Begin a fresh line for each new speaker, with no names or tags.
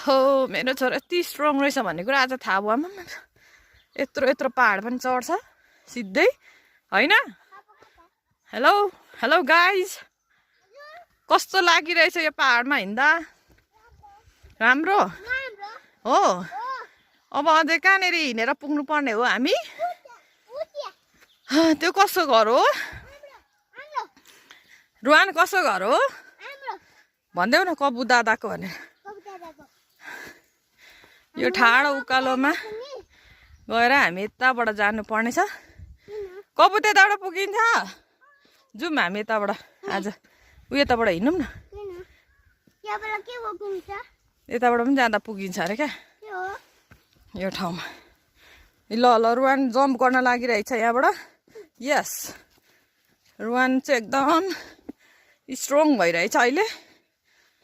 हो मेरो छोरा यति स्ट्रङ रहेछ भन्ने कुरा आज थाहा भयो। आमा यत्रो यत्रो पहाड पनि चढ्छ सिधै होइन। हेलो हेलो गाइज, कस्तो लागिरहेछ यो पहाडमा हिँड्दा? राम्रो हो। अब अझै कहाँनिर हिँडेर पुग्नु पर्ने हो हामी? त्यो कसो घर हो रुवान? कसो घर हो भन्देऊ न कबु दादाको भनेर। यो ठाडो उकालोमा गएर हामी यताबाट जानु पर्नेछ। कबु त्यताबाट पुगिन्छ। जाउँ हामी यताबाट आज। यताबाट हिँडौँ न। यताबाट पनि जाँदा पुगिन्छ अरे क्या यो ठाउँमा। ल ल रुवान जम्प गर्न लागिरहेछ यहाँबाट। यस रुवान चाहिँ एकदम स्ट्रङ भइरहेछ अहिले।